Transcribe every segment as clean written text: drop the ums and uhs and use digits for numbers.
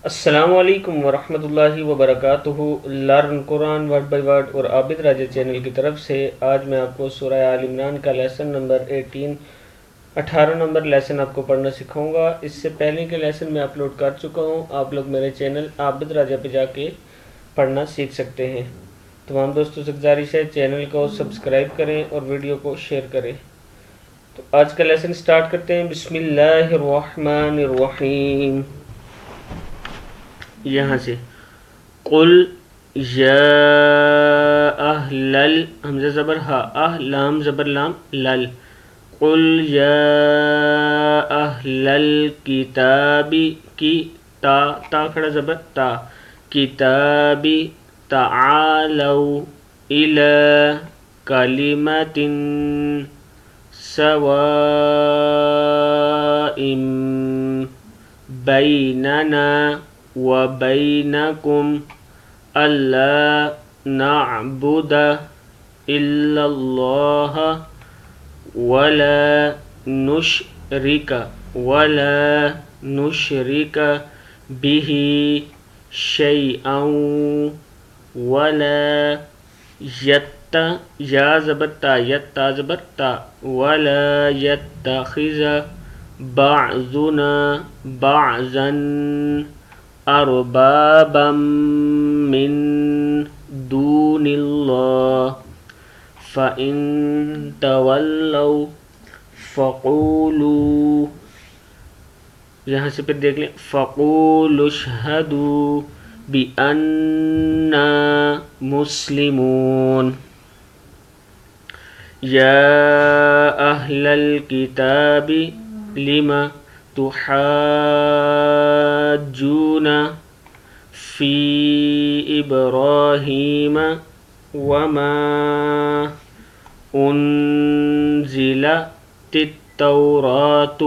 السلام علیکم ورحمۃ اللہ وبرکاتہ۔ Learn Quran word by word اور عابد راجہ چینل کی طرف سے آج میں آپ کو سورہ آل عمران کا لیسن نمبر 18 نمبر لیسن آپ کو پڑھنا سکھاؤں گا۔ اس سے پہلے کے لیسن میں اپلوڈ کر چکا ہوں، آپ لوگ میرے چینل عابد راجہ پہ جا کے پڑھنا سیکھ سکتے ہیں۔ تمام دوستوں سے گزارش ہے چینل کو سبسکرائب کریں اور ویڈیو کو شیئر کریں۔ تو آج کا لیسن سٹارٹ کرتے ہیں۔ بسم اللہ الرحمن الرحیم۔ یہاں سے قل یا اہل حمزہ زبر ہا، لام زبر لام لل، قل یا اہل الکتابی کی تا کھڑا زبر تا، کتابی تعالوا الی کلمۃ سواء بیننا وبینکم الا نعبد الا اللہ ولا نشرک به شیئا ولا یا زبر تا تا زبر تا ولا یتخذ بعضنا بعضا اربابا من دون اللہ فإن تولوا فقولوا، یہاں سے پھر دیکھ لیں، فقولوا اشہدوا بأننا مسلمون۔ یا اہل الکتاب لم تحاجون فی ابراہیم وما انزلت التوراۃ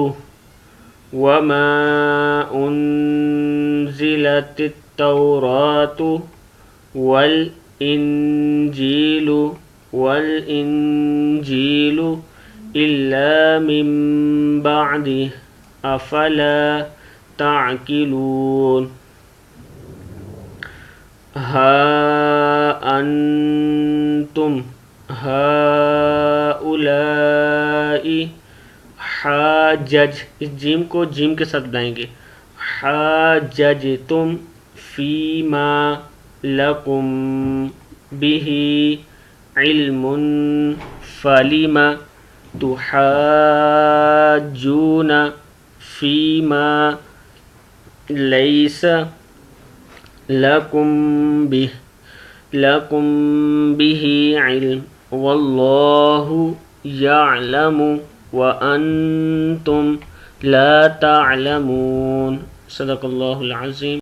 والانجیل الا من بعدہ افلا تعقلون۔ ہا انتم ہؤلاء حاجج، اس جیم کو جیم کے ساتھ بنائیں گے، حاججتم فیما لکم بہ علم فلم تحاجون فیما لیس لکم بہ علم واللہ یعلم وانتم لا تعلمون۔ صدق اللہ العظیم۔